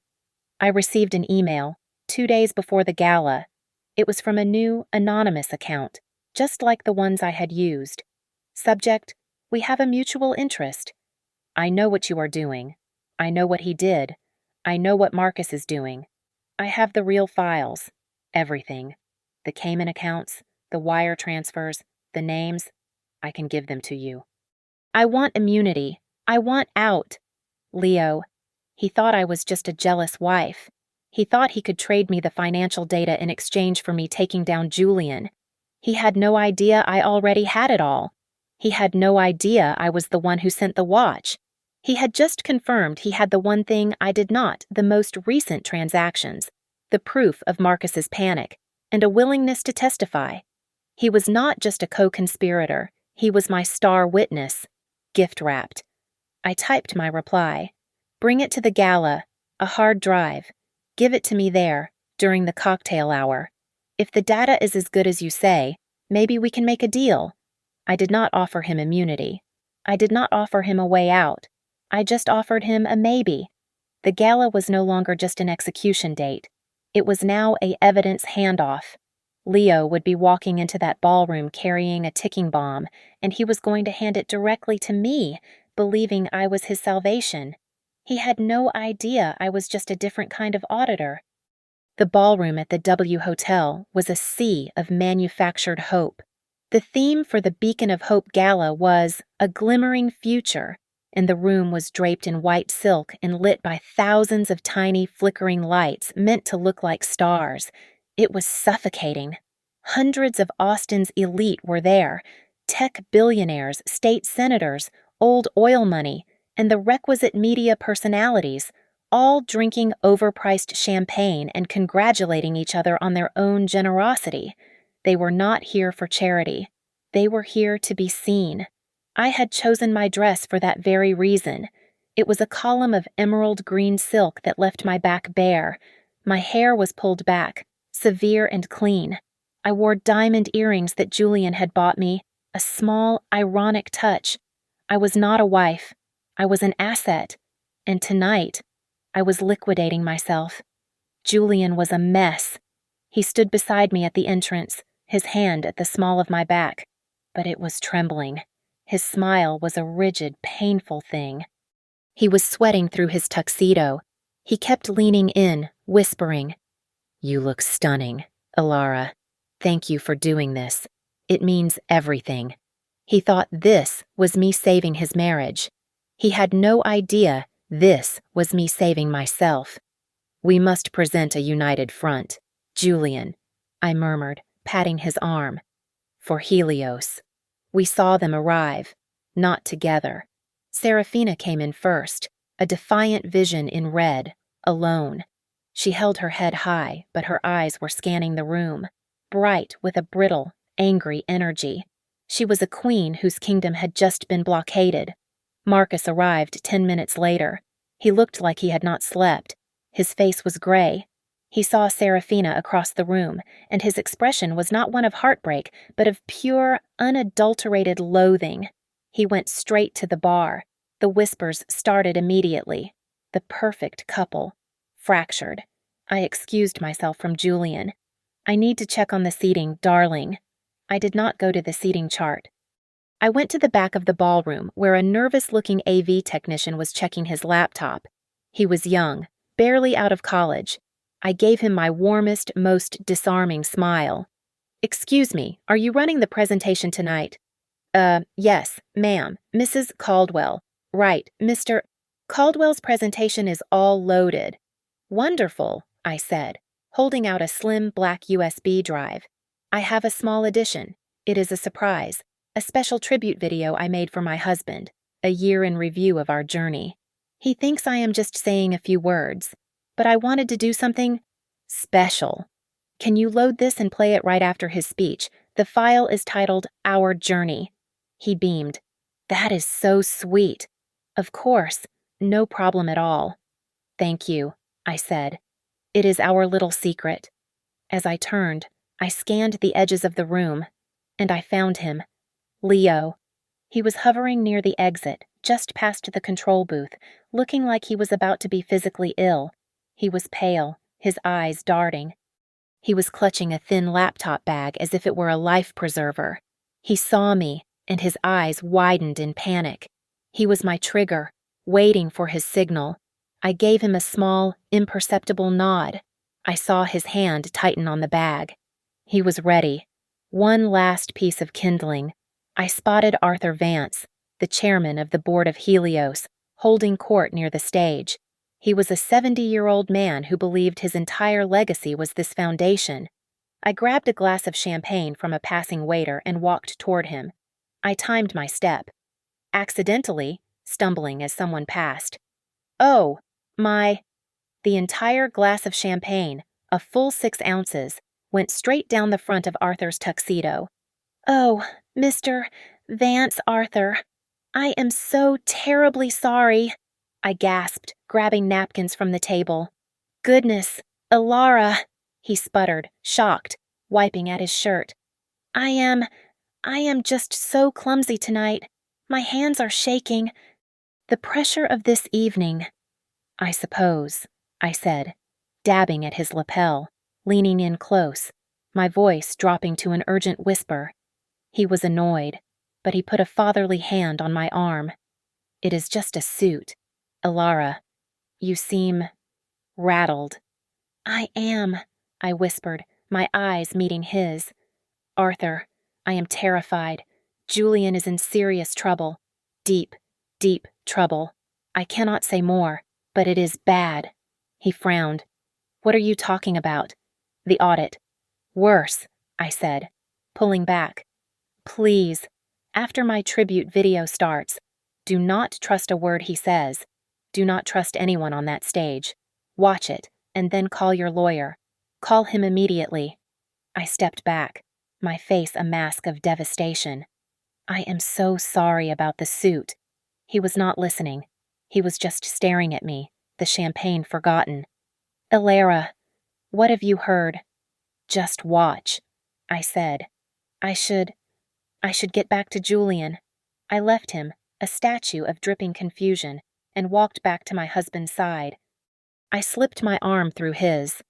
Speaker 1: I received an email, 2 days before the gala. It was from a new, anonymous account, just like the ones I had used. Subject: "We have a mutual interest. I know what you are doing. I know what he did. I know what Marcus is doing. I have the real files. Everything. The Cayman accounts, the wire transfers, the names. I can give them to you. I want immunity. I want out." Leo. He thought I was just a jealous wife. He thought he could trade me the financial data in exchange for me taking down Julian. He had no idea I already had it all. He had no idea I was the one who sent the watch. He had just confirmed he had the one thing I did not: the most recent transactions, the proof of Marcus's panic, and a willingness to testify. He was not just a co-conspirator, he was my star witness, gift-wrapped. I typed my reply. "Bring it to the gala, a hard drive. Give it to me there, during the cocktail hour. If the data is as good as you say, maybe we can make a deal." I did not offer him immunity. I did not offer him a way out. I just offered him a maybe. The gala was no longer just an execution date. It was now a evidence handoff. Leo would be walking into that ballroom carrying a ticking bomb, and he was going to hand it directly to me, believing I was his salvation. He had no idea I was just a different kind of auditor. The ballroom at the W Hotel was a sea of manufactured hope. The theme for the Beacon of Hope Gala was a glimmering future, and the room was draped in white silk and lit by thousands of tiny flickering lights meant to look like stars. It was suffocating. Hundreds of Austin's elite were there, tech billionaires, state senators, old oil money, and the requisite media personalities, all drinking overpriced champagne and congratulating each other on their own generosity. They were not here for charity. They were here to be seen. I had chosen my dress for that very reason. It was a column of emerald green silk that left my back bare. My hair was pulled back, severe and clean. I wore diamond earrings that Julian had bought me, a small, ironic touch. I was not a wife. I was an asset. And tonight, I was liquidating myself. Julian was a mess. He stood beside me at the entrance, his hand at the small of my back, but it was trembling. His smile was a rigid, painful thing. He was sweating through his tuxedo. He kept leaning in, whispering, "You look stunning, Alara. Thank you for doing this. It means everything." He thought this was me saving his marriage. He had no idea this was me saving myself. "We must present a united front. Julian," I murmured, patting his arm. "For Helios." We saw them arrive, not together. Serafina came in first, a defiant vision in red, alone. She held her head high, but her eyes were scanning the room, bright with a brittle, angry energy. She was a queen whose kingdom had just been blockaded. Marcus arrived 10 minutes later. He looked like he had not slept. His face was gray. He saw Serafina across the room, and his expression was not one of heartbreak, but of pure, unadulterated loathing. He went straight to the bar. The whispers started immediately. The perfect couple. Fractured. I excused myself from Julian. "I need to check on the seating, darling." I did not go to the seating chart. I went to the back of the ballroom, where a nervous-looking AV technician was checking his laptop. He was young, barely out of college. I gave him my warmest, most disarming smile. "Excuse me, are you running the presentation tonight?" Yes, ma'am. Mrs. Caldwell. Right, Mr. Caldwell's presentation is all loaded." "Wonderful," I said, holding out a slim black USB drive. "I have a small addition. It is a surprise, a special tribute video I made for my husband, a year in review of our journey. He thinks I am just saying a few words, but I wanted to do something special. Can you load this and play it right after his speech? The file is titled Our Journey." He beamed. "That is so sweet." "Of course, no problem at all." "Thank you," I said. "It is our little secret." As I turned, I scanned the edges of the room, and I found him. Leo. He was hovering near the exit, just past the control booth, looking like he was about to be physically ill. He was pale, his eyes darting. He was clutching a thin laptop bag as if it were a life preserver. He saw me, and his eyes widened in panic. He was my trigger, waiting for his signal. I gave him a small, imperceptible nod. I saw his hand tighten on the bag. He was ready. One last piece of kindling. I spotted Arthur Vance, the chairman of the board of Helios, holding court near the stage. He was a 70-year-old man who believed his entire legacy was this foundation. I grabbed a glass of champagne from a passing waiter and walked toward him. I timed my step. Accidentally, stumbling as someone passed. "Oh, my..." The entire glass of champagne, a full 6 ounces, went straight down the front of Arthur's tuxedo. "Oh, Mr. Vance Arthur, I am so terribly sorry," I gasped, grabbing napkins from the table. "Goodness, Alara," he sputtered, shocked, wiping at his shirt. I am just so clumsy tonight. My hands are shaking. The pressure of this evening. I suppose, I said, dabbing at his lapel, leaning in close, my voice dropping to an urgent whisper. He was annoyed, but he put a fatherly hand on my arm. It is just a suit. Ilara, you seem rattled. I am, I whispered, my eyes meeting his. Arthur, I am terrified. Julian is in serious trouble. Deep, deep trouble. I cannot say more, but it is bad. He frowned. What are you talking about? The audit. Worse, I said, pulling back. Please, after my tribute video starts, do not trust a word he says. Do not trust anyone on that stage. Watch it, and then call your lawyer. Call him immediately. I stepped back, my face a mask of devastation. I am so sorry about the suit. He was not listening. He was just staring at me, the champagne forgotten. Ilara, what have you heard? Just watch, I said. I should get back to Julian. I left him, a statue of dripping confusion, and walked back to my husband's side. I slipped my arm through his.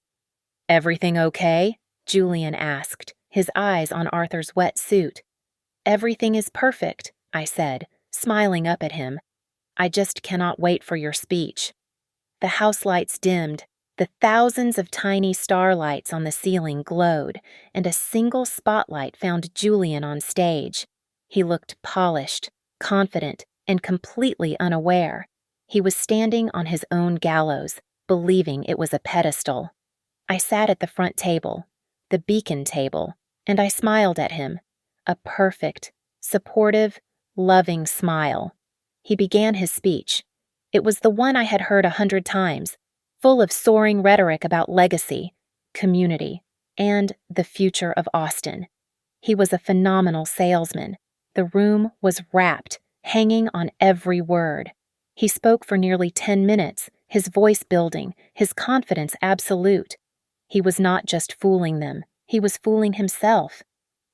Speaker 1: Everything okay? Julian asked, his eyes on Arthur's wet suit. Everything is perfect, I said, smiling up at him. I just cannot wait for your speech. The house lights dimmed, the thousands of tiny starlights on the ceiling glowed, and a single spotlight found Julian on stage. He looked polished, confident, and completely unaware. He was standing on his own gallows, believing it was a pedestal. I sat at the front table, the beacon table, and I smiled at him. A perfect, supportive, loving smile. He began his speech. It was the one I had heard 100 times, full of soaring rhetoric about legacy, community, and the future of Austin. He was a phenomenal salesman. The room was rapt, hanging on every word. He spoke for nearly 10 minutes, his voice building, his confidence absolute. He was not just fooling them, he was fooling himself.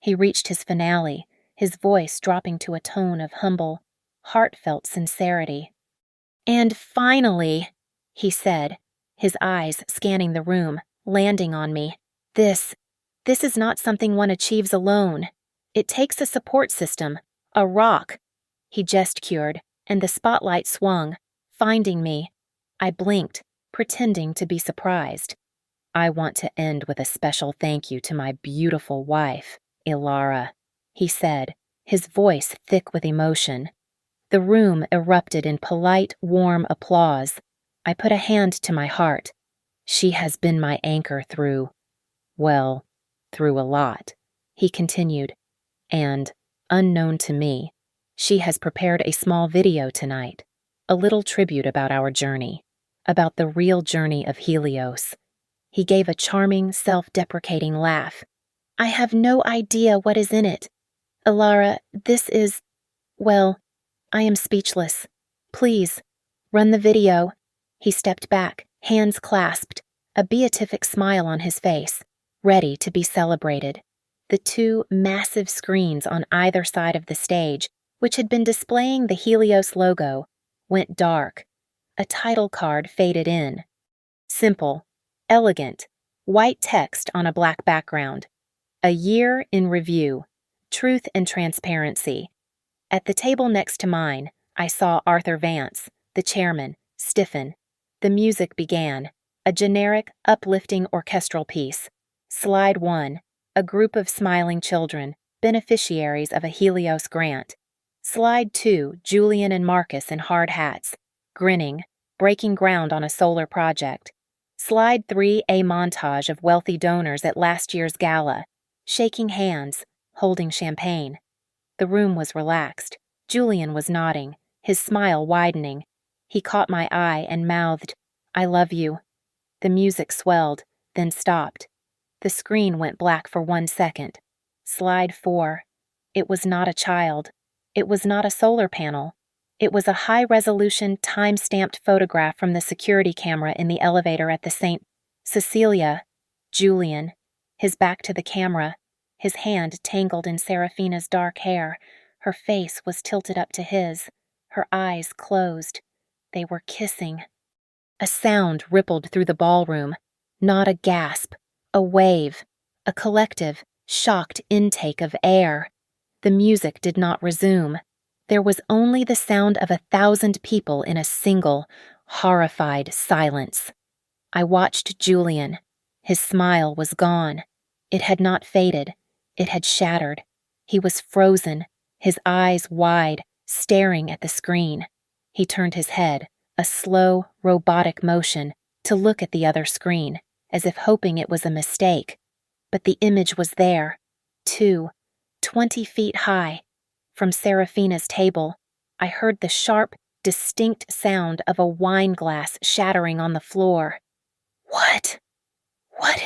Speaker 1: He reached his finale, his voice dropping to a tone of humble, heartfelt sincerity. And finally, he said, his eyes scanning the room, landing on me. This is not something one achieves alone. It takes a support system, a rock. He gestured, and the spotlight swung, finding me. I blinked, pretending to be surprised. I want to end with a special thank you to my beautiful wife, Ilara, he said, his voice thick with emotion. The room erupted in polite, warm applause. I put a hand to my heart. She has been my anchor through a lot, he continued. And, unknown to me, she has prepared a small video tonight, a little tribute about our journey, about the real journey of Helios. He gave a charming, self-deprecating laugh. I have no idea what is in it. Ilara, this is, I am speechless. Please, run the video. He stepped back, hands clasped, a beatific smile on his face, ready to be celebrated. The two massive screens on either side of the stage, which had been displaying the Helios logo, went dark. A title card faded in. Simple, elegant, white text on a black background. A year in review. Truth and transparency. At the table next to mine, I saw Arthur Vance, the chairman, stiffen. The music began, a generic, uplifting orchestral piece. Slide 1, a group of smiling children, beneficiaries of a Helios grant. Slide 2, Julian and Marcus in hard hats, grinning, breaking ground on a solar project. Slide 3, a montage of wealthy donors at last year's gala, shaking hands, holding champagne. The room was relaxed. Julian was nodding, his smile widening. He caught my eye and mouthed, I love you. The music swelled, then stopped. The screen went black for 1 second. Slide 4. It was not a child. It was not a solar panel. It was a high-resolution, time-stamped photograph from the security camera in the elevator at the St. Cecilia. Julian, his back to the camera, his hand tangled in Serafina's dark hair, Her face was tilted up to his, her eyes closed. They were kissing. A sound rippled through the ballroom, not a gasp, a wave, a collective, shocked intake of air. The music did not resume. There was only the sound of 1,000 people in a single, horrified silence. I watched Julian. His smile was gone. It had not faded. It had shattered. He was frozen, his eyes wide, staring at the screen. He turned his head, a slow, robotic motion, to look at the other screen, as if hoping it was a mistake. But the image was there, 20 feet high. From Seraphina's table, I heard the sharp, distinct sound of a wine glass shattering on the floor. What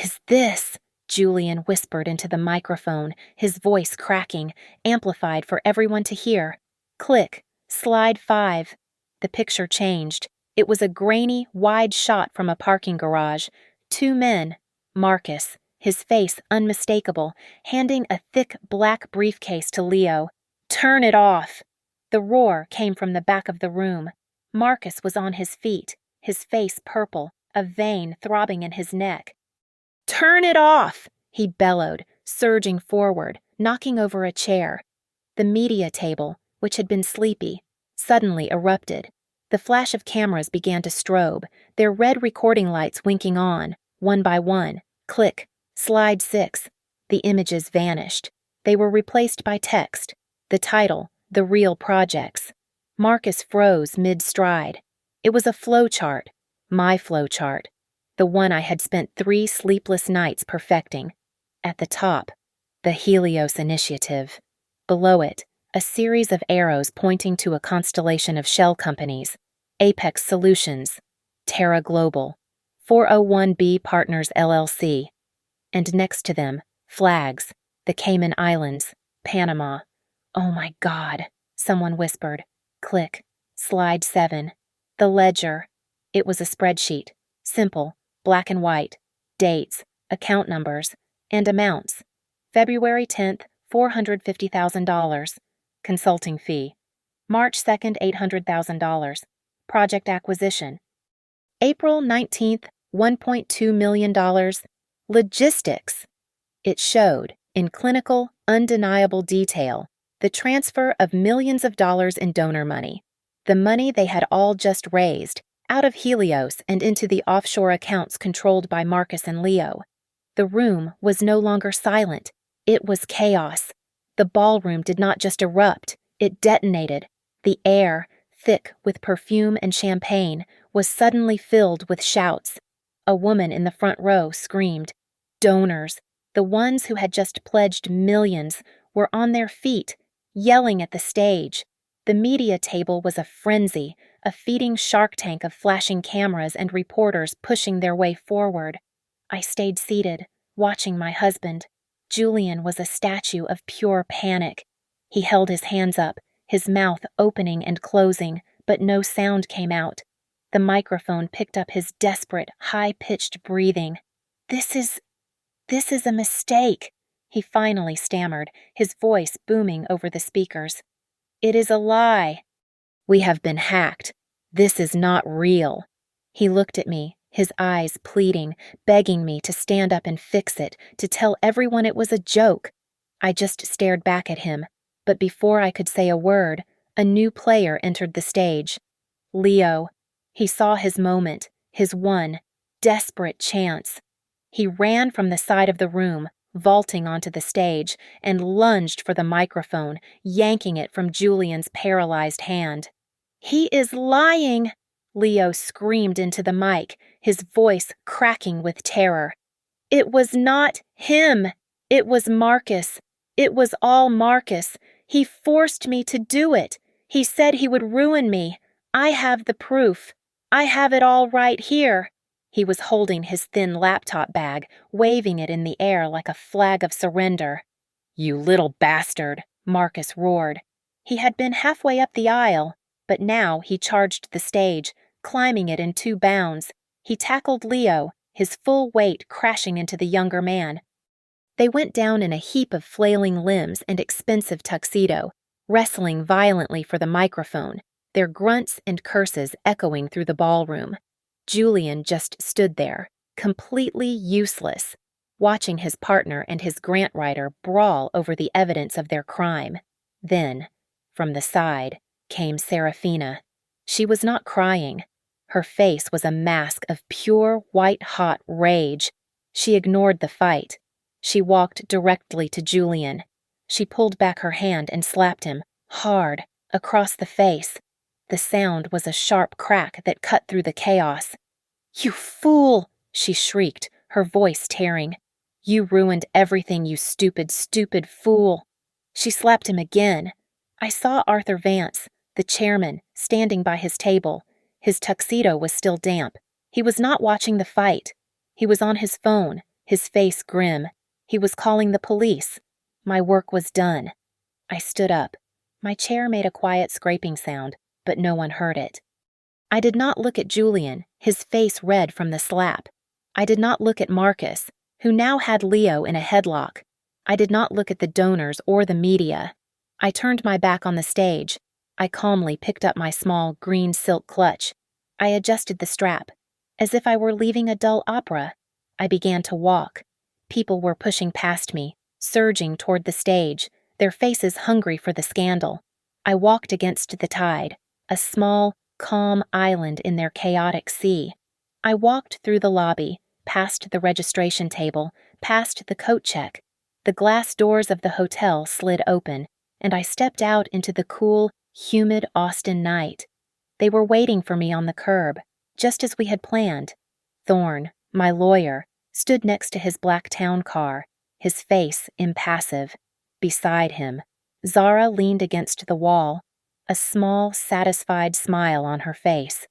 Speaker 1: is this? Julian whispered into the microphone, his voice cracking, amplified for everyone to hear. Click. Slide 5. The picture changed. It was a grainy, wide shot from a parking garage. 2 men. Marcus, his face unmistakable, handing a thick black briefcase to Leo. Turn it off! The roar came from the back of the room. Marcus was on his feet, his face purple, a vein throbbing in his neck. Turn it off! He bellowed, surging forward, knocking over a chair. The media table, which had been sleepy, suddenly erupted. The flash of cameras began to strobe, their red recording lights winking on, one by one. Click. Slide 6. The images vanished. They were replaced by text. The title, The Real Projects. Marcus froze mid-stride. It was a flowchart, my flowchart, the one I had spent 3 sleepless nights perfecting. At the top, the Helios Initiative. Below it, a series of arrows pointing to a constellation of shell companies. Apex Solutions, Terra Global, 401B Partners LLC. And next to them, flags, the Cayman Islands, Panama. Oh my God, someone whispered. Click. Slide 7. The ledger. It was a spreadsheet. Simple, black and white. Dates, account numbers, and amounts. February 10th, $450,000. Consulting fee. March 2nd, $800,000. Project acquisition. April 19th, $1.2 million. Logistics. It showed, in clinical, undeniable detail, the transfer of millions of dollars in donor money. The money they had all just raised, out of Helios and into the offshore accounts controlled by Marcus and Leo. The room was no longer silent. It was chaos. The ballroom did not just erupt, it detonated. The air, thick with perfume and champagne, was suddenly filled with shouts. A woman in the front row screamed. Donors, the ones who had just pledged millions, were on their feet, yelling at the stage. The media table was a frenzy, a feeding shark tank of flashing cameras and reporters pushing their way forward. I stayed seated, watching my husband. Julian was a statue of pure panic. He held his hands up, his mouth opening and closing, but no sound came out. The microphone picked up his desperate, high-pitched breathing. This is a mistake, he finally stammered, his voice booming over the speakers. It is a lie. We have been hacked. This is not real. He looked at me, his eyes pleading, begging me to stand up and fix it, to tell everyone it was a joke. I just stared back at him, but before I could say a word, a new player entered the stage. Leo. He saw his moment, his one, desperate chance. He ran from the side of the room, vaulting onto the stage, and lunged for the microphone, yanking it from Julian's paralyzed hand. He is lying! Leo screamed into the mic, his voice cracking with terror. It was not him! It was Marcus. It was all Marcus. He forced me to do it. He said he would ruin me. I have the proof. I have it all right here. He was holding his thin laptop bag, waving it in the air like a flag of surrender. You little bastard, Marcus roared. He had been halfway up the aisle, but now he charged the stage, climbing it in 2 bounds. He tackled Leo, his full weight crashing into the younger man. They went down in a heap of flailing limbs and expensive tuxedo. wrestling violently for the microphone, their grunts and curses echoing through the ballroom. Julian just stood there, completely useless, watching his partner and his grant writer brawl over the evidence of their crime. Then, from the side, came Serafina. She was not crying. Her face was a mask of pure, white-hot rage. She ignored the fight. She walked directly to Julian. She pulled back her hand and slapped him, hard, across the face. The sound was a sharp crack that cut through the chaos. "You fool!" she shrieked, her voice tearing. "You ruined everything, you stupid, stupid fool." She slapped him again. I saw Arthur Vance, the chairman, standing by his table. His tuxedo was still damp. He was not watching the fight. He was on his phone, his face grim. He was calling the police. My work was done. I stood up. My chair made a quiet scraping sound, but no one heard it. I did not look at Julian, his face red from the slap. I did not look at Marcus, who now had Leo in a headlock. I did not look at the donors or the media. I turned my back on the stage. I calmly picked up my small green silk clutch. I adjusted the strap. As if I were leaving a dull opera, I began to walk. People were pushing past me, surging toward the stage, their faces hungry for the scandal. I walked against the tide, a small, calm island in their chaotic sea. I walked through the lobby, past the registration table, past the coat check. The glass doors of the hotel slid open, and I stepped out into the cool, humid Austin night. They were waiting for me on the curb, just as we had planned. Thorne, my lawyer, stood next to his black town car, his face impassive. Beside him, Zara leaned against the wall, a small, satisfied smile on her face.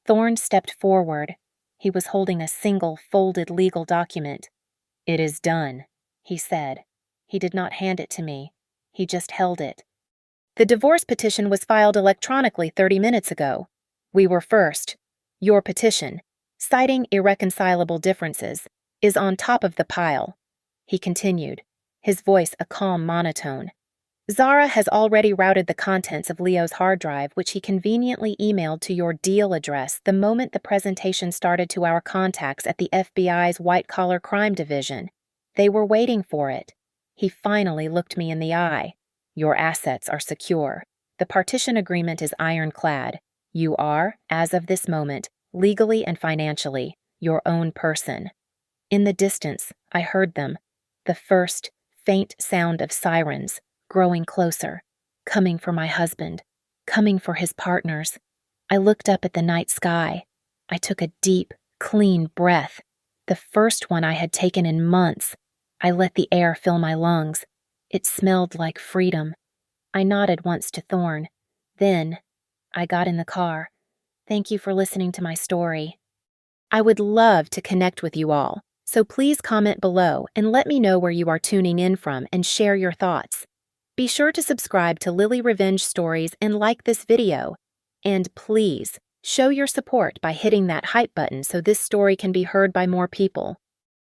Speaker 1: Thorne stepped forward. He was holding a single folded legal document. "It is done," he said. He did not hand it to me. He just held it. "The divorce petition was filed electronically 30 minutes ago. We were first. Your petition, citing irreconcilable differences, is on top of the pile," he continued, his voice a calm monotone. "Zara has already routed the contents of Leo's hard drive, which he conveniently emailed to your deal address the moment the presentation started to our contacts at the FBI's white-collar crime division. They were waiting for it." He finally looked me in the eye. "Your assets are secure. The partition agreement is ironclad. You are, as of this moment, legally and financially, your own person." In the distance, I heard them, the first, faint sound of sirens, growing closer, coming for my husband, coming for his partners. I looked up at the night sky. I took a deep, clean breath, the first one I had taken in months. I let the air fill my lungs. It smelled like freedom. I nodded once to Thorne. Then, I got in the car. Thank you for listening to my story. I would love to connect with you all, so please comment below and let me know where you are tuning in from and share your thoughts. Be sure to subscribe to Lily Revenge Stories and like this video. And please, show your support by hitting that hype button so this story can be heard by more people.